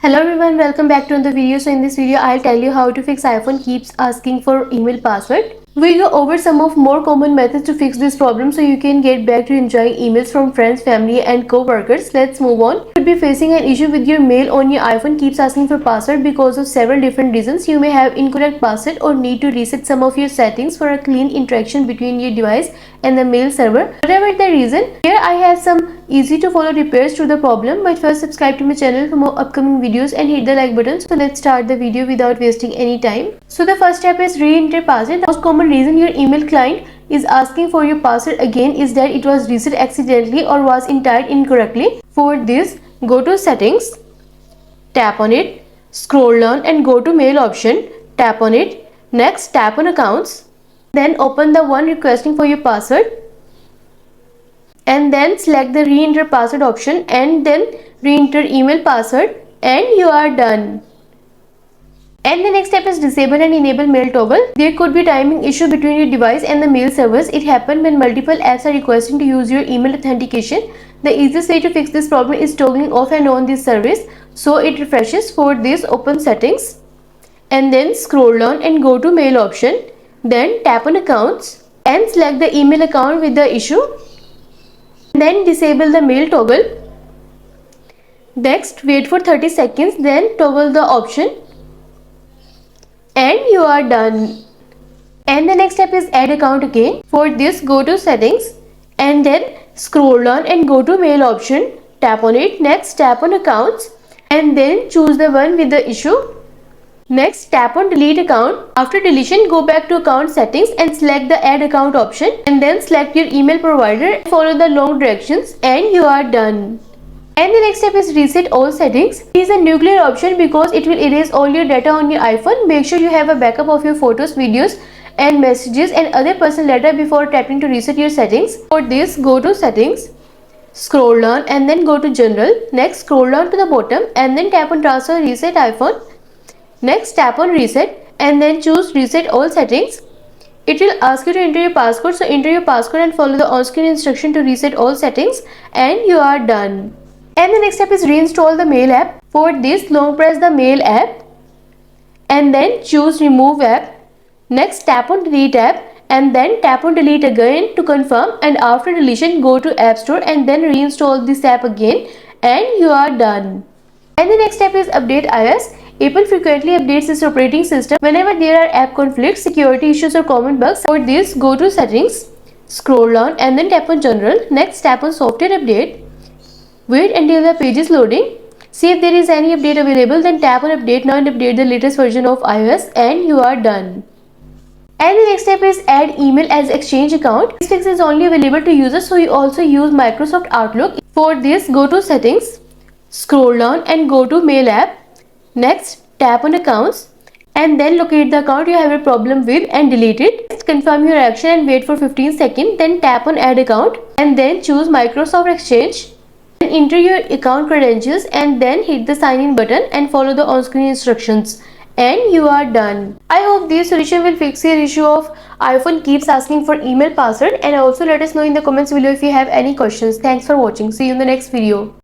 Hello everyone, welcome back to another video. So in this video I'll tell you how to fix iPhone keeps asking for email password. We'll go over some of more common methods to fix this problem so you can get back to enjoying emails from friends, family and co-workers. Let's move on. You could be facing an issue with your mail on your iPhone keeps asking for password because of several different reasons. You may have incorrect password or need to reset some of your settings for a clean interaction between your device and the mail server. Whatever the reason, here I have some easy to follow repairs to the problem, but first subscribe to my channel for more upcoming videos and hit the like button. So let's start the video without wasting any time. So the first step is re-enter password. The most common reason your email client is asking for your password again is that it was reset accidentally or was entered incorrectly. For this, go to settings, tap on it, scroll down and go to mail option, tap on it. Next, tap on accounts, then open the one requesting for your password and then select the re-enter password option and then re-enter email password and you are done. And the next step is disable and enable mail toggle. There could be timing issue between your device and the mail servers. It happens when multiple apps are requesting to use your email authentication. The easiest way to fix this problem is toggling off and on this service so it refreshes. For this, open settings and then scroll down and go to mail option. Then tap on accounts and select the email account with the issue. Then disable the mail toggle. Next, wait for 30 seconds, then toggle the option and you are done. And the next step is add account again. For this, go to settings and then scroll down and go to mail option, tap on it. Next, tap on accounts and then choose the one with the issue. Next, tap on delete account. After deletion, go back to account settings and select the add account option and then select your email provider. Follow the long directions and you are done. And the next step is reset all settings. It is a nuclear option because it will erase all your data on your iPhone. Make sure you have a backup of your photos, videos and messages and other personal data before tapping to reset your settings. For this, go to settings, scroll down and then go to general. Next, scroll down to the bottom and then tap on transfer reset iPhone. Next, tap on reset and then choose reset all settings. It will ask you to enter your passcode, so enter your passcode and follow the on-screen instruction to reset all settings and you are done. And the next step is reinstall the mail app. For this, long press the mail app and then choose remove app. Next, tap on delete app and then tap on delete again to confirm, and after deletion go to App Store and then reinstall this app again and you are done. And the next step is update iOS. Apple frequently updates its operating system whenever there are app conflicts, security issues or common bugs. For this, go to settings, scroll down and then tap on general. Next, tap on software update. Wait until the page is loading. See if there is any update available, then tap on update now and update the latest version of iOS and you are done. And the next step is add email as exchange account. This fix is only available to users who also use Microsoft Outlook. For this, go to settings, scroll down and go to mail app. Next, tap on accounts and then locate the account you have a problem with and delete it. Next, confirm your action and wait for 15 seconds. Then tap on add account and then choose Microsoft Exchange. Then enter your account credentials and then hit the sign in button and follow the on-screen instructions and you are done. I hope this solution will fix your issue of iPhone keeps asking for email password, and also let us know in the comments below if you have any questions. Thanks for watching. See you in the next video.